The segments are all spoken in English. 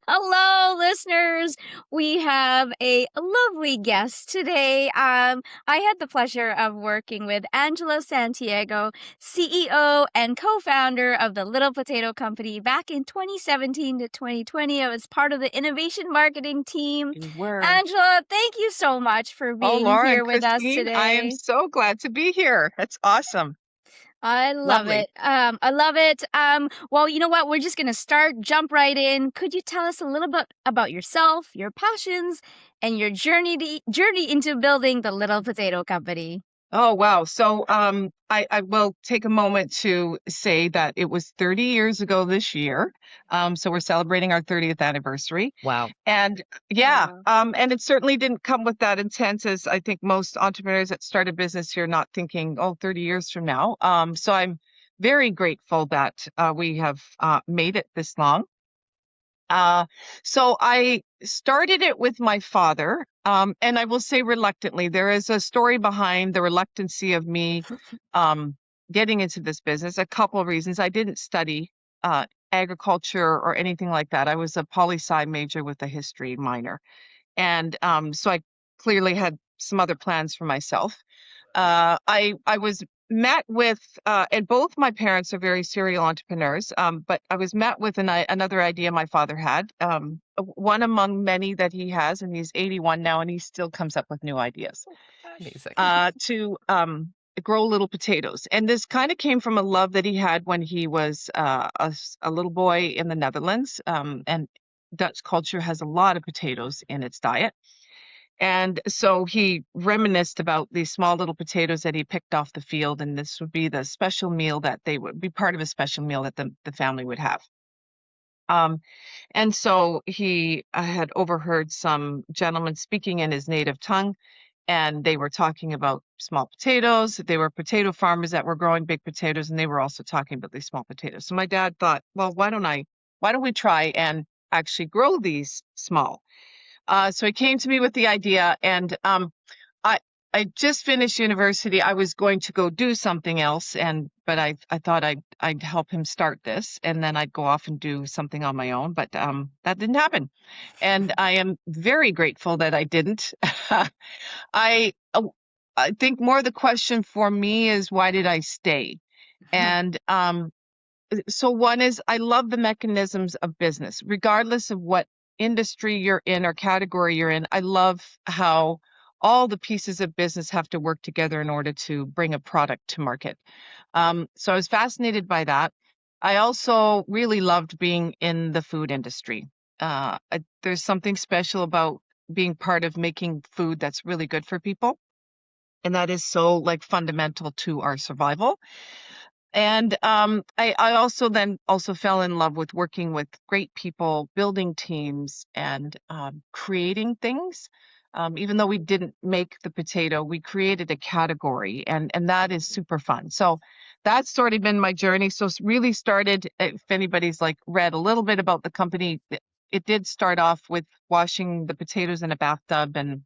Hello, listeners. We have a lovely guest today. I had the pleasure of working with Angela Santiago, CEO and co-founder of the Little Potato Company back in 2017 to 2020. I was part of the innovation marketing team. You were. Angela, thank you so much for Oh, being Laura and here with us Christine, I am today. so glad to be here. That's awesome. I love Lovely. it. I love it. Well, you know what? We're just gonna jump right in. Could you tell us a little bit about yourself, your passions, and your journey into building the Little Potato Company? Oh, wow. So, I will take a moment to say that it was 30 years ago this year. So we're celebrating our 30th anniversary. Wow. And yeah, Wow. and it certainly didn't come with that intent as I think most entrepreneurs that start a business here not thinking, oh, 30 years from now. So I'm very grateful that we have made it this long. Uh, so I started it with my father, and I will say reluctantly. There is a story behind the reluctancy of me um, getting into this business. A couple of reasons. I didn't study agriculture or anything like that. I was a poli-sci major with a history minor, and so I clearly had some other plans for myself. I was met with, and both my parents are very serial entrepreneurs, but I was met with another idea my father had, one among many that he has, and he's 81 now, and he still comes up with new ideas Amazing. to grow little potatoes. And this kind of came from a love that he had when he was a little boy in the Netherlands, and Dutch culture has a lot of potatoes in its diet. And so he reminisced about these small little potatoes that he picked off the field, and this would be the special meal that they would be part of a special meal that the family would have. Um, and so he had overheard some gentlemen speaking in his native tongue, and they were talking about small potatoes. They were potato farmers that were growing big potatoes, and they were also talking about these small potatoes. So my dad thought, well, why don't we try and actually grow these small? So he came to me with the idea, and I I just finished university. I was going to go do something else, but I thought I'd help him start this, and then I'd go off and do something on my own. But that didn't happen, and I am very grateful that I didn't. I uh, I think more the question for me is why did I stay? And so one is I love the mechanisms of business, regardless of what industry you're in or category you're in. I love how all the pieces of business have to work together in order to bring a product to market. So I was fascinated by that. I also really loved being in the food industry. There's something special about being part of making food that's really good for people. And that is so like fundamental to our survival. And I also then also fell in love with working with great people, building teams, and creating things. Even though we didn't make the potato, we created a category, and that is super fun. So that's sort of been my journey. So it's really started. If anybody's like read a little bit about the company, it did start off with washing the potatoes in a bathtub, and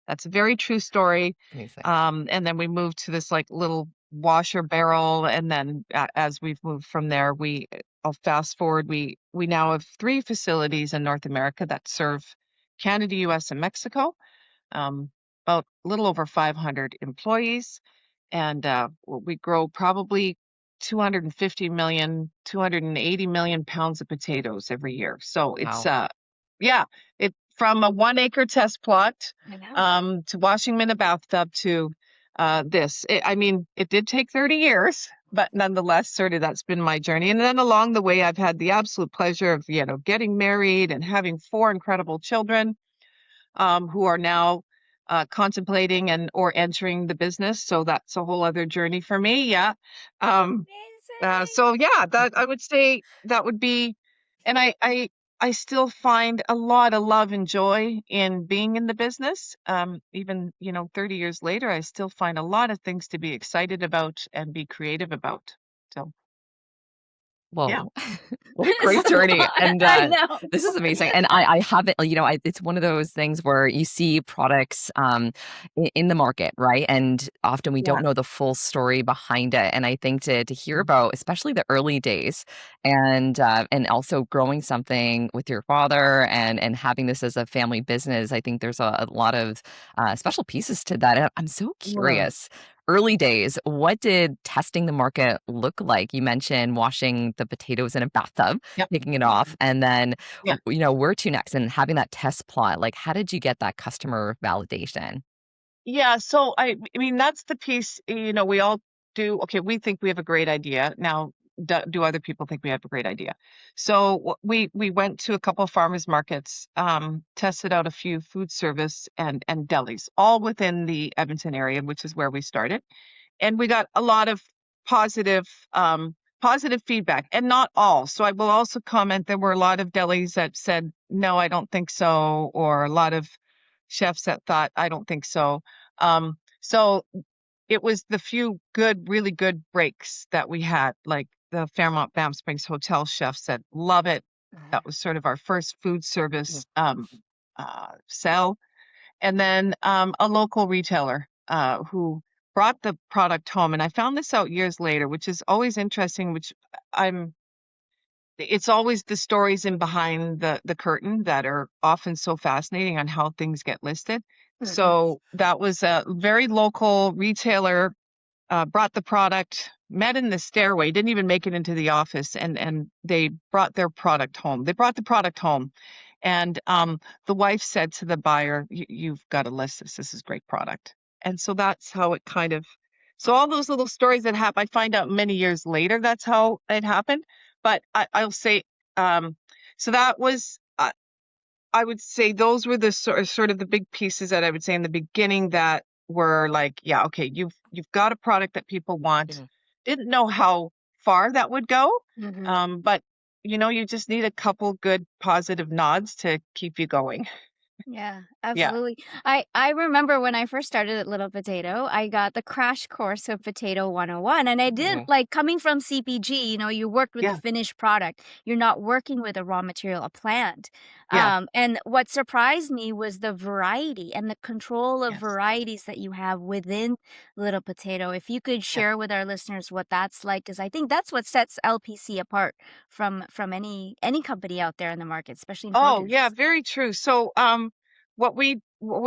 that's a very true story. Amazing. And then we moved to this like little washer barrel, and then as we've moved from there, I'll fast forward. We now have 3 facilities in North America that serve Canada, U.S., and Mexico. About a little over 500 employees, and we grow probably 250 million, 280 million pounds of potatoes every year. So it's Wow. yeah, it from a 1 acre test plot I know. to washing them in a bathtub to this. I mean, it did take 30 years, but nonetheless, sort of that's been my journey. And then along the way, I've had the absolute pleasure of, getting married and having 4 incredible children who are now contemplating and or entering the business. So that's a whole other journey for me. Yeah. Um, Amazing. so yeah, that I would say that would be, and I still find a lot of love and joy in being in the business. Even 30 years later, I still find a lot of things to be excited about and be creative about. So Yeah. So Whoa. What a great journey. And I know. this is amazing. And I haven't, it's one of those things where you see products in the market, right? And often we Yeah. don't know the full story behind it. And I think to hear about, especially the early days, and also growing something with your father and having this as a family business, I think there's a lot of special pieces to that. And I'm so Yeah. curious. Early days, what did testing the market look like? You mentioned washing the potatoes in a bathtub, Yep. Mhm. taking it off, and then, Yeah. where to next? And having that test plot, like, how did you get that customer validation? Yeah, so I mean, that's the piece, we all do. Okay, we think we have a great idea. Now, do other people think we have a great idea? So we went to a couple of farmers markets, tested out a few food service and delis, all within the Edmonton area, which is where we started. And we got a lot of positive positive feedback, and not all. So I will also comment there were a lot of delis that said, "No, I don't think so," or a lot of chefs that thought, "I don't think so." So it was the few good, really good breaks that we had, like the Fairmont Banff Springs Hotel chef said, "Love it." That was sort of our first food service sell. And then a local retailer who brought the product home. And I found this out years later, which is always interesting, which I'm it's always the stories in behind the curtain that are often so fascinating on how things get listed. Mhm. So that was a very local retailer, brought the product, met in the stairway, didn't even make it into the office, and they brought their product home. They brought the product home, and the wife said to the buyer, "You've got to list this. This is great product." And so that's how it kind of. So all those little stories that happen, I find out many years later that's how it happened. But I'll say, um, so that was. I would say those were the sort of the big pieces that I would say in the beginning that were like, yeah, okay, you've got a product that people want. Yeah. Didn't know how far that would go, Mhm. but you just need a couple good positive nods to keep you going. Yeah, Yeah, absolutely. I remember when I first started at Little Potato, I got the crash course of Potato 101, and I didn't Mhm. like coming from CPG, you worked with the yeah, finished product. You're not working with a raw material, a plant. yeah, And what surprised me was the variety and the control of yes, varieties that you have within Little Potato. If you could yeah. share with our listeners what that's like, because I think that's what sets LPC apart from any company out there in the market, especially in Oh, yeah, produce. very true. So, what we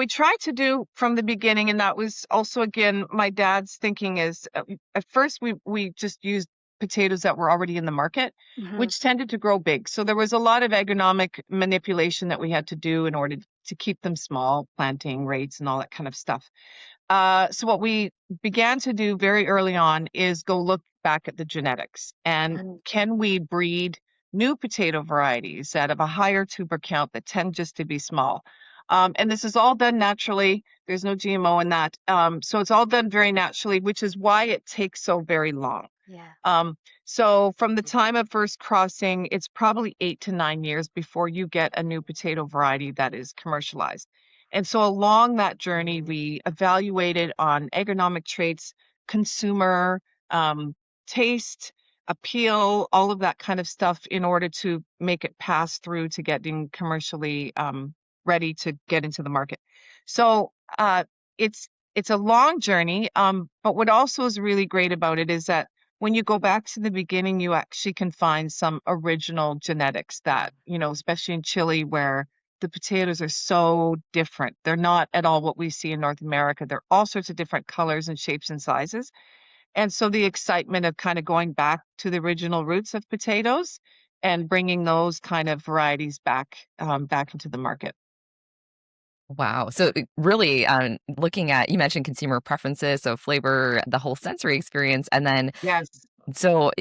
tried to do from the beginning, and that was also again my dad's thinking is at first we just used potatoes that were already in the market, Mhm. which tended to grow big. So there was a lot of agronomic manipulation that we had to do in order to keep them small, planting rates and all that kind of stuff. So what we began to do very early on is go look back at the genetics and Mhm. can we breed new potato varieties that have a higher tuber count that tend just to be small. And this is all done naturally. There's no GMO in that. So it's all done very naturally, which is why it takes so very long. Yeah. Um, so from the time of first crossing, it's probably 8 to 9 years before you get a new potato variety that is commercialized. And so along that journey, we evaluated on agronomic traits, consumer, taste, appeal, all of that kind of stuff in order to make it pass through to getting commercially ready to get into the market. So it's a long journey, but what also is really great about it is that when you go back to the beginning, you actually can find some original genetics that, especially in Chile where the potatoes are so different. They're not at all what we see in North America. They're all sorts of different colors and shapes and sizes. And so the excitement of kind of going back to the original roots of potatoes and bringing those kind of varieties back into the market. Wow. So really, looking at you mentioned consumer preferences, so flavor, the whole sensory experience, and then Yes. so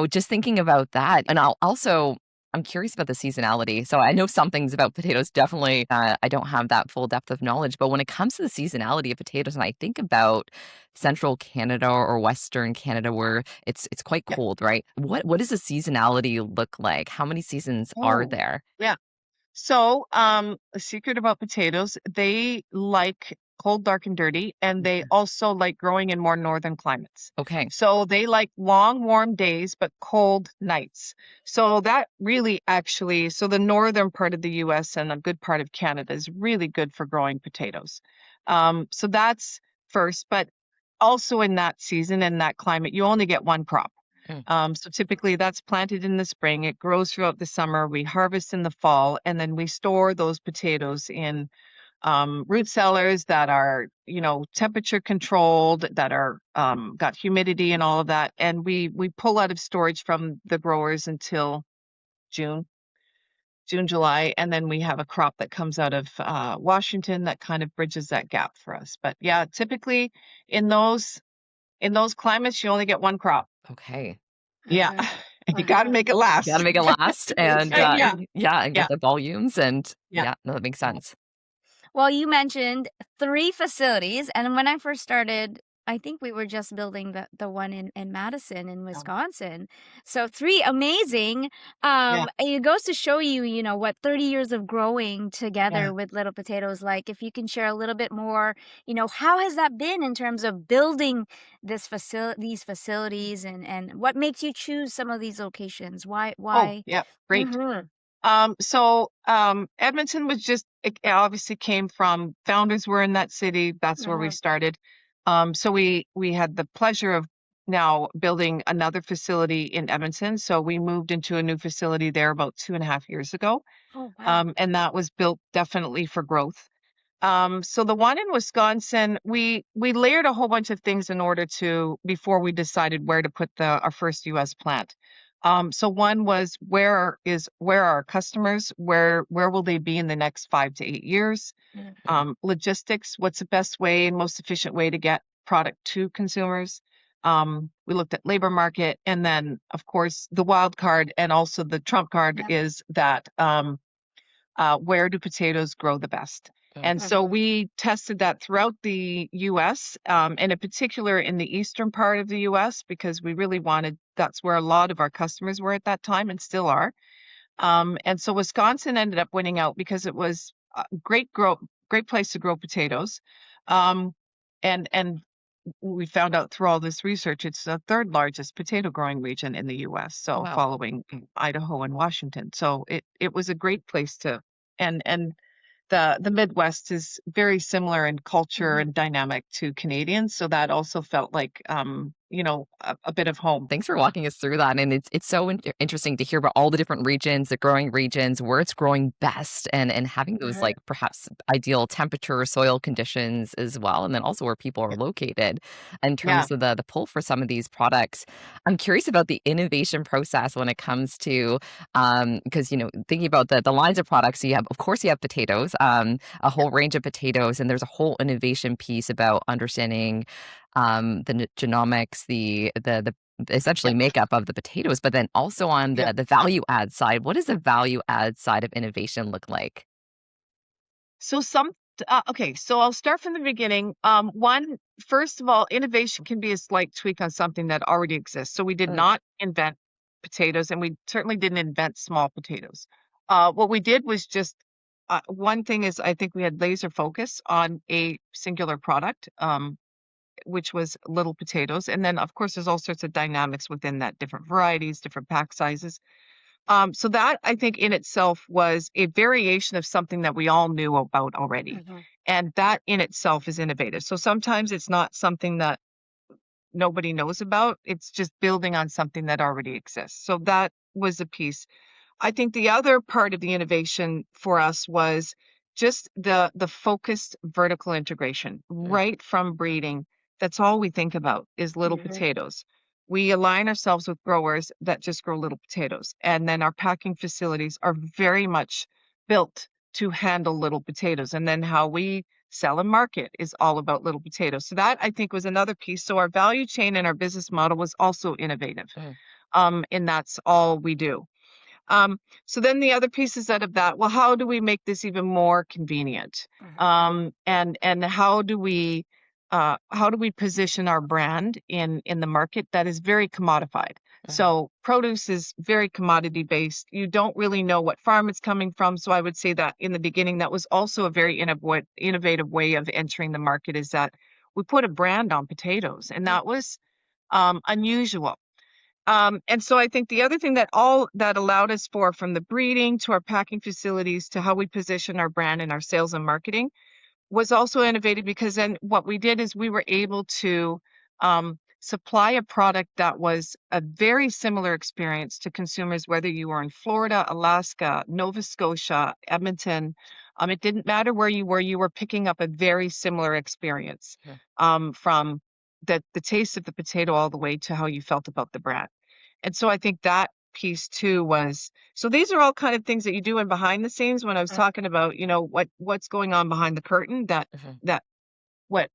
just thinking about that, and I'm curious about the seasonality. So I know some things about potatoes. Definitely, I don't have that full depth of knowledge, but when it comes to the seasonality of potatoes, and I think about central Canada or Western Canada, where it's quite Yeah. cold, right? What does the seasonality look like? How many seasons are Oh, there? yeah. So, a secret about potatoes, they like cold, dark, and dirty, and they also like growing in more northern climates. Okay. So they like long, warm days, but cold nights. So that really actually, so the northern part of the US and a good part of Canada is really good for growing potatoes. So that's first, but also in that season and that climate, you only get one crop. So typically that's planted in the spring. It grows throughout the summer. We harvest in the fall, and then we store those potatoes in root cellars that are, temperature controlled, that are got humidity and all of that. And we pull out of storage from the growers until June, July, and then we have a crop that comes out of Washington that kind of bridges that gap for us. But yeah, typically in those climates, you only get one crop. Okay. Yeah. And you got to make it last. Got to make it last, and and get the volumes, and Yeah. no, that makes sense. Well, you mentioned 3 facilities, and when I first started, I think we were just building the one in Madison in Wisconsin. So 3 amazing. It goes to show you, what 30 years of growing together with Little Potatoes like. If you can share a little bit more, how has that been in terms of building these facilities, and what makes you choose some of these locations? Why? Oh, yeah, great. Mhm. So Edmonton was just, it obviously came from founders were in that city. That's where we started. So we had the pleasure of now building another facility in Edmonton. So we moved into a new facility there about 2.5 years ago. Oh, wow. And that was built definitely for growth. So the one in Wisconsin, we layered a whole bunch of things in order to, before we decided where to put our first US plant. So one was where are our customers? Where will they be in the next 5 to 8 years? Logistics, what's the best way and most efficient way to get product to consumers? We looked at labor market, and then of course the wild card and also the trump card is that where do potatoes grow the best? And so we tested that throughout the US, and in particular in the eastern part of the US, because we really wanted, that's where a lot of our customers were at that time and still are. And so Wisconsin ended up winning out because it was a great place to grow potatoes. And we found out through all this research, it's the 3rd largest potato growing region in the US. So Wow. following Idaho and Washington. So it was a great place to, and the Midwest is very similar in culture and dynamic to Canadians. So that also felt like, a bit of home. Thanks for walking us through that. And it's so interesting to hear about all the different regions, the growing regions, where it's growing best, and having those like perhaps ideal temperature, soil conditions as well. And then also where people are located in terms of the pull for some of these products. I'm curious about the innovation process when it comes to, because, thinking about the lines of products, so of course you have potatoes, a whole range of potatoes, and there's a whole innovation piece about understanding the genomics, the essentially makeup of the potatoes, but then also on the value add side. What does the value add side of innovation look like? So okay, so I'll start from the beginning. First of all, innovation can be a slight tweak on something that already exists. So we did not invent potatoes, and we certainly didn't invent small potatoes. What we did was just, one thing is, I think we had laser focus on a singular product, which was Little Potatoes. And then, of course, there's all sorts of dynamics within that, different varieties, different pack sizes. So that, I think, in itself was a variation of something that we all knew about already. And that in itself is innovative. So sometimes it's not something that nobody knows about. It's just building on something that already exists. So that was a piece. I think the other part of the innovation for us was just the focused vertical integration right from breeding. That's all we think about is little potatoes. We align ourselves with growers that just grow little potatoes. And then our packing facilities are very much built to handle little potatoes. And then how we sell and market is all about little potatoes. So that, I think, was another piece. So our value chain and our business model was also innovative. And that's all we do. So then the other pieces out of that, well, how do we make this even more convenient? And how do we position our brand in the market that is very commodified? So produce is very commodity based. You don't really know what farm it's coming from. So I would say that in the beginning, that was also a very innovative way of entering the market, is that we put a brand on potatoes, and that was unusual. And so I think the other thing that all that allowed us for, from the breeding to our packing facilities to how we position our brand and our sales and marketing, was also innovative, because then what we did is we were able to supply a product that was a very similar experience to consumers, whether you were in Florida, Alaska, Nova Scotia, Edmonton. It didn't matter where you were picking up a very similar experience, from the taste of the potato all the way to how you felt about the brand. And so I think that piece too was, so these are all kind of things that you do in behind the scenes. When I was talking about, what's going on behind the curtain, that what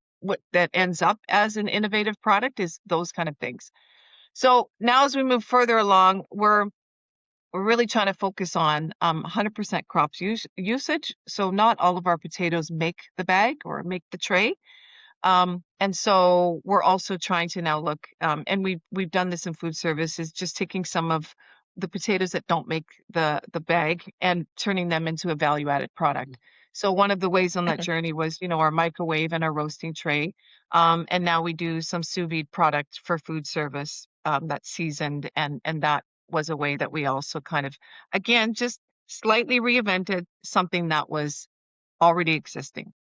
that ends up as an innovative product is those kind of things. So now as we move further along, we're really trying to focus on 100% crops usage. So not all of our potatoes make the bag or make the tray. And so we're also trying to now look, and we've done this in food service, is just taking some of the potatoes that don't make the bag and turning them into a value-added product. So one of the ways on that journey was, our microwave and our roasting tray. And now we do some sous vide product for food service that's seasoned, and that was a way that we also kind of, again, just slightly reinvented something that was already existing.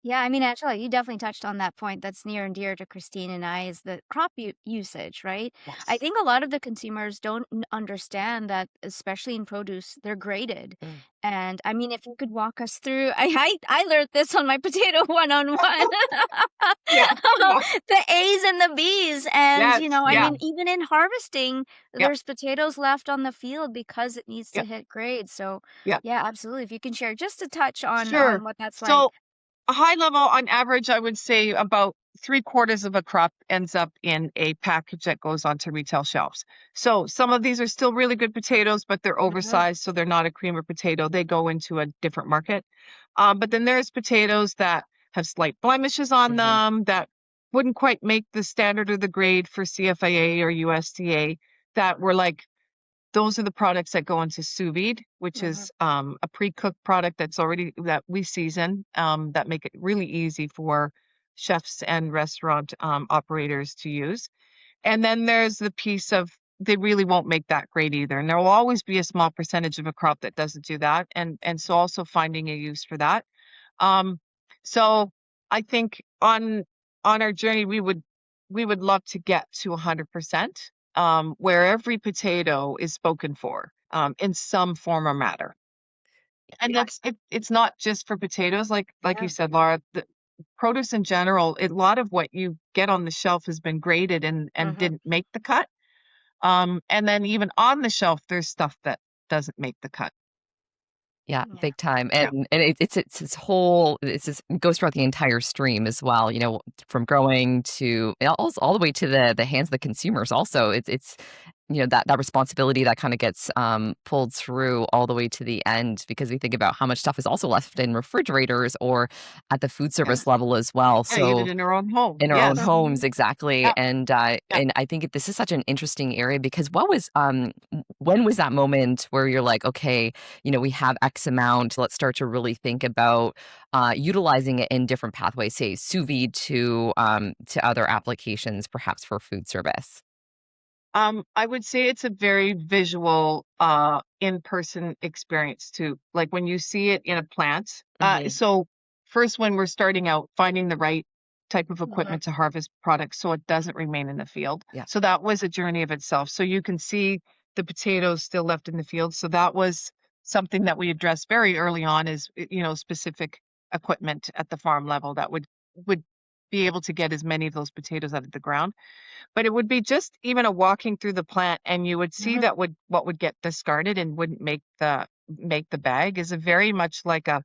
Yeah, I mean, Angela, you definitely touched on that point that's near and dear to Christine and I, is the crop usage, right? I Yes. think a lot of the consumers don't understand that, especially in produce, they're graded. And I mean, if you could walk us through, I learned this on my potato one-on-one. Yeah. The A's and the B's. And, Yes. I Yeah. mean, even in harvesting, Yep. there's potatoes left on the field because it needs to Yep. hit grade. So, Yep. yeah, absolutely. If you can share just a touch on Sure. what that's like. So a high level, on average, I would say about 3/4 of a crop ends up in a package that goes onto retail shelves. So some of these are still really good potatoes, but they're oversized, so they're not a creamer potato. They go into a different market. But then there's potatoes that have slight blemishes on them, that wouldn't quite make the standard or the grade for CFIA or USDA, that were like, those are the products that go into sous vide, which is a pre-cooked product that we season, that make it really easy for chefs and restaurant operators to use. And then there's the piece of, they really won't make that great either. And there will always be a small percentage of a crop that doesn't do that. And so also finding a use for that. So I think on our journey, we would love to get to 100%, where every potato is spoken for in some form or matter. And it's not just for potatoes, like you said, Laura. The produce in general, a lot of what you get on the shelf has been graded and didn't make the cut. And then even on the shelf, there's stuff that doesn't make the cut. Yeah, Yeah. big time. Yeah. And it's this whole, it goes throughout the entire stream as well, from growing to all the way to the hands of the consumers also. It's that responsibility that kind of gets pulled through all the way to the end, because we think about how much stuff is also left in refrigerators or at the food service level as well. Yeah, So even in our own home. in our own Yes. homes, exactly. Yeah. And I think this is such an interesting area, because when was that moment where you're like, okay, we have X amount, let's start to really think about utilizing it in different pathways, say sous vide to other applications, perhaps for food service? I would say it's a very visual, in-person experience too. Like when you see it in a plant. So first, when we're starting out, finding the right type of equipment to harvest products so it doesn't remain in the field. Yeah. So that was a journey of itself. So you can see the potatoes still left in the field. So that was something that we addressed very early on, is, specific equipment at the farm level that would be able to get as many of those potatoes out of the ground. But it would be just even a walking through the plant, and you would see that what would get discarded and wouldn't make the bag is a very much like a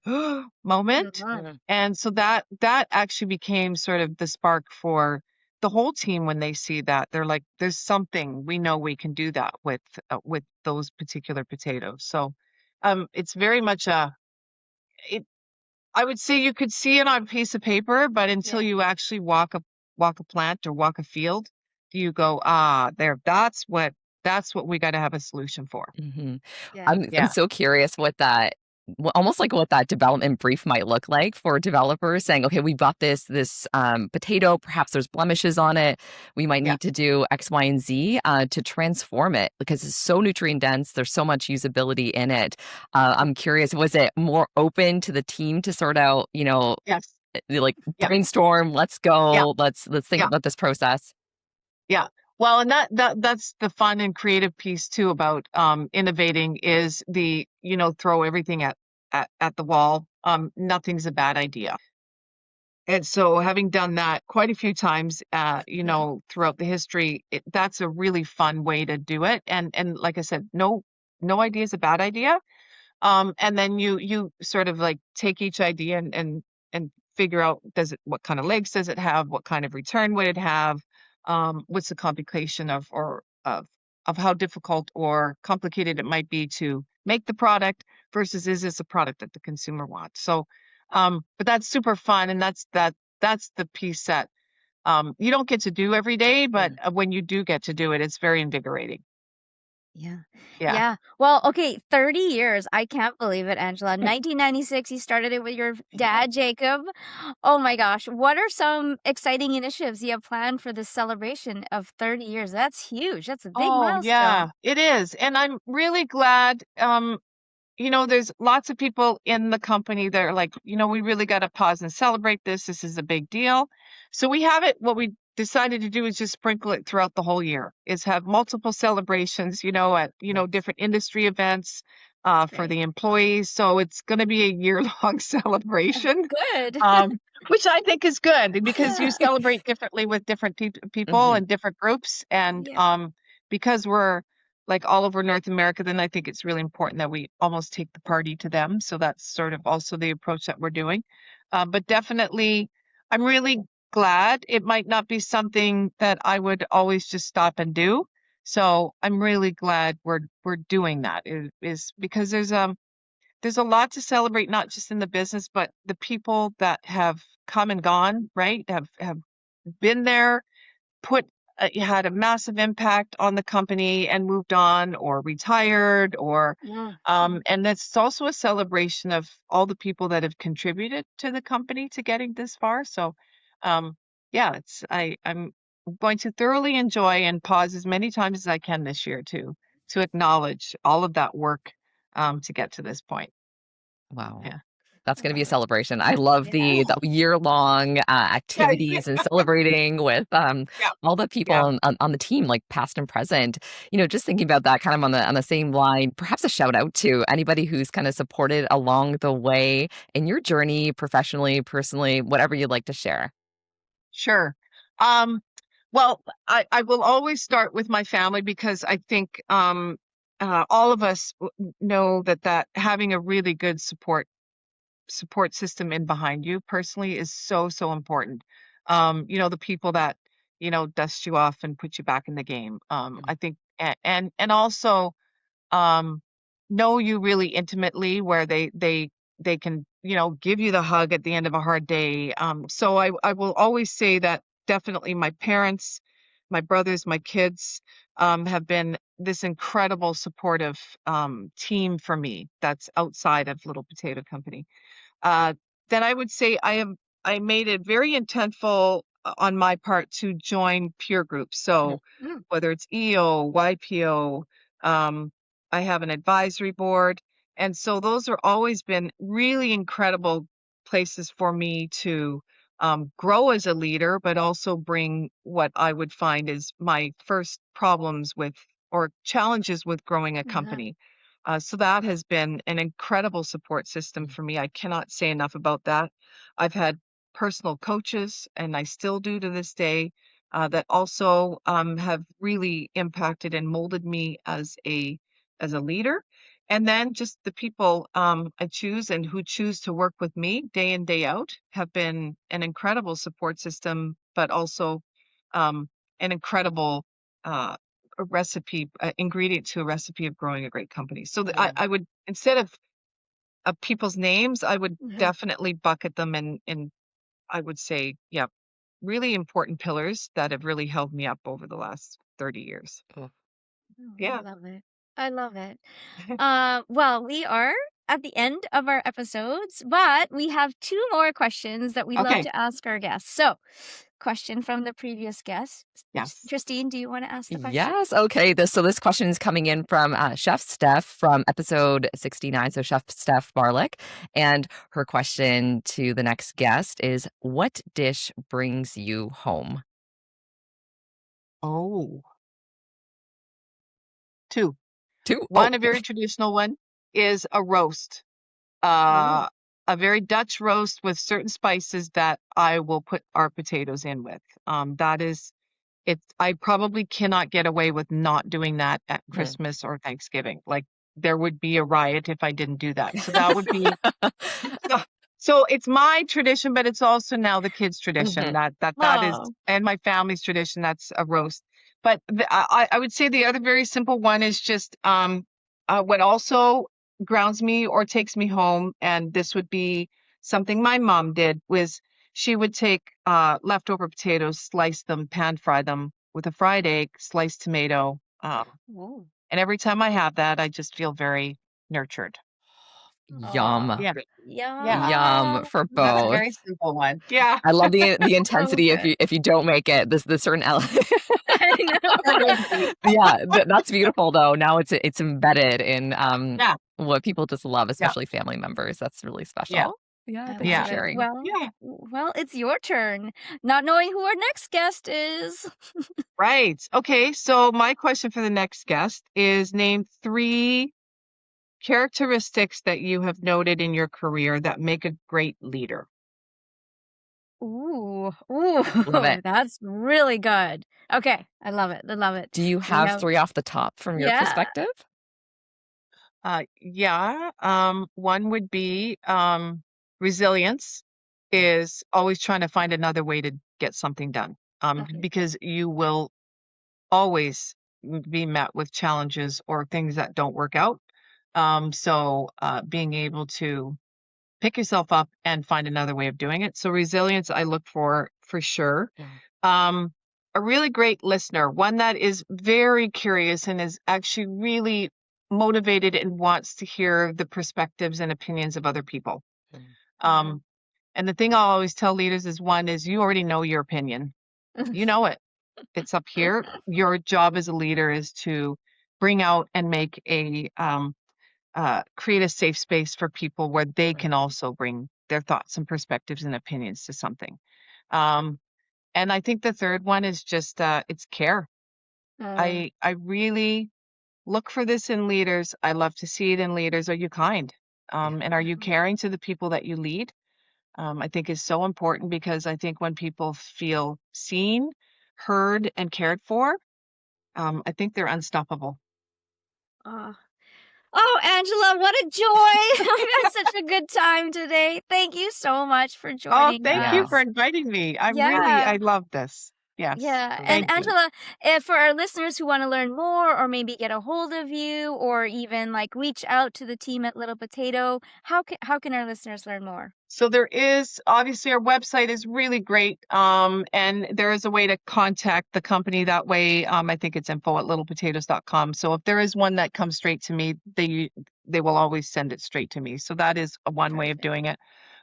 moment. And so that actually became sort of the spark for the whole team. When they see that, they're like, there's something, we know we can do that with those particular potatoes. So it's very much I would say you could see it on a piece of paper, but until you actually walk a plant or walk a field, do you go, there, that's what that's what we got to have a solution for. Mhm. Yeah. I'm Yeah. so curious what that almost like what that development brief might look like for developers saying, "Okay, we've got this potato, perhaps there's blemishes on it. We might Yeah. need to do X, Y, and Z to transform it because it's so nutrient dense. There's so much usability in it." I'm curious, was it more open to the team to sort out, Yes. like Yeah. brainstorm, let's Yeah. go, let's think Yeah. about this process? Yeah. Well, and that's the fun and creative piece too about innovating is the, throw everything at the wall. Nothing's a bad idea. And so having done that quite a few times, throughout the history, that's a really fun way to do it. And like I said, no idea is a bad idea. And then you sort of like take each idea and figure out what kind of legs does it have? What kind of return would it have? What's the complication of how difficult or complicated it might be to make the product versus is this a product that the consumer wants? So, but that's super fun, and that's the piece that you don't get to do every day, but when you do get to do it, it's very invigorating. Yeah. Yeah. Yeah. Well, okay, 30 years. I can't believe it, Angela. 1996, you started it with your dad, Jacob. Oh my gosh. What are some exciting initiatives you have planned for this celebration of 30 years? That's huge. That's a big Oh, milestone. yeah, it is. And I'm really glad. There's lots of people in the company that are like, we really got to pause and celebrate this. This is a big deal. So we have it. What we decided to do is just sprinkle it throughout the whole year, is have multiple celebrations, at, different industry events That's for great. the employees. So it's going to be a year-long celebration. Good. Which I think is good because you celebrate differently with different people Mhm. and different groups. And Yeah. because we're like all over North America, then I think it's really important that we almost take the party to them. So that's sort of also the approach that we're doing. But definitely, I'm really glad. It might not be something that I would always just stop and do. So I'm really glad we're doing that. Is because there's a lot to celebrate, not just in the business, but the people that have come and gone, right? Have been there, had a massive impact on the company and moved on or retired or Yeah. and that's also a celebration of all the people that have contributed to the company to getting this far. So um yeah, I'm going to thoroughly enjoy and pause as many times as I can this year to acknowledge all of that work to get to this point. Wow. Yeah. That's I gonna be a love it. celebration. I love Yeah. the year-long, Yeah, activities and celebrating with, yeah, all the people yeah, on the team, like, past and present. Just thinking about that kind of on the same line, perhaps a shout out to anybody who's kinda supported along the way in your journey professionally, personally, whatever you'd like to share. sure. Um, well, I will always start with my family because I think all of us know that having a really good support system in behind you personally is so, so important. The people that, dust you off and put you back in the game. Mm, I think, and also um, know you really intimately where they can, give you the hug at the end of a hard day. So I will always say that definitely my parents, my brothers, my kids have been this incredible supportive team for me that's outside of Little Potato Company. Uh, then I would say I made it very intentful on my part to join peer groups. mhm, So Mm. whether it's EO, YPO, um, I have an advisory board. And so those are always been really incredible places for me to grow as a leader, but also bring what I would find is my first problems with or challenges with growing a Yeah. company. So that has been an incredible support system mm, for me. I cannot say enough about that. I've had personal coaches, and I still do to this day, that also have really impacted and molded me as a leader. And then just the people I choose and who choose to work with me day in day out have been an incredible support system, but also an incredible a recipe ingredient to a recipe of growing a great company. So Yeah. I would instead of people's names, I would Yeah. definitely bucket them in I would say, yeah, really important pillars that have really held me up over the last 30 years. oh. Oh, Yeah. I love it. I love it. Well, we are at the end of our episodes, but we have two more questions that we love Okay. to ask our guests. So, question from the previous guest. Yes. Christine, do you want to ask the question? Yes. Okay. This question is coming in from Chef Steph from episode 69. So Chef Steph Barlick, and her question to the next guest is, "What dish brings you home?" Oh, two. Two. Oh, One, a very traditional one, is a roast. Ooh. A very Dutch roast with certain spices that I will put our potatoes in with. That is it. I probably cannot get away with not doing that at Christmas or Thanksgiving. Like there would be a riot if I didn't do that. So that would be so, so it's my tradition, but it's also now the kids' tradition that is, Oh. and my family's tradition. That's a roast. But I would say the other very simple one is just what also grounds me or takes me home, and this would be something my mom did, was she would take leftover potatoes, slice them, pan fry them with a fried egg, sliced tomato. Ooh. And every time I have that, I just feel very nurtured. Yum. Aw. Yeah. Yeah. Yum for That's a both. very simple one. Yeah. I love the So intensity if good. you don't make it. The certain I know. yeah, that's beautiful though. Now it's embedded in Yeah. what people just love, Yeah. especially family members. That's really Yeah. special. Yeah, I thanks for love Yeah. it. sharing. Yeah. Well, it's your turn. Not knowing who our next guest is. Right. Okay. So my question for the next guest is, name 3 characteristics that you have noted in your career that make a great leader. Ooh, Love it. that's really good. Okay, I love it. I love it. Do you We have have, 3 off the top from your yeah. perspective? Yeah. One would be resilience is always trying to find another way to get something done. Okay. Because you will always be met with challenges or things that don't work out. So being able to pick yourself up and find another way of doing it. So resilience, I look for sure. Yeah. A really great listener, one that is very curious and is actually really motivated and wants to hear the perspectives and opinions of other people. And the thing I'll always tell leaders is, one is, you already know your opinion. You know it. It's up here. Your job as a leader is to bring out and make create a safe space for people where they can also bring their thoughts and perspectives and opinions to something. And I think the third one is just it's care. I really look for this in leaders. I love to see it in leaders. Are you kind? And are you caring to the people that you lead? I think is so important, because I think when people feel seen, heard, and cared for, I think they're unstoppable. Oh, Angela, what a joy. We've had such a good time today. Thank you so much for Oh, joining thank you us. for inviting me. I Yeah. love this. Yes. Yeah. And Thank you. Angela, if for our listeners who want to learn more or maybe get a hold of you or even like reach out to the team at Little Potato, how can our listeners learn more? So there is, obviously, our website is really great. And there is a way to contact the company that way. I think it's info@littlepotatoes.com. So if there is one that comes straight to me, they will always send it straight to me. So that is one way of Perfect. doing it.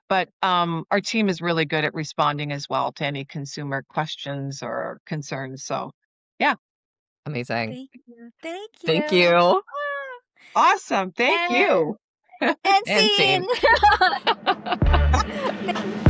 But our team is really good at responding as well to any consumer questions or concerns. So yeah. Amazing. Thank you. Thank you. Thank you. Awesome. Thank you. And And scene. scene.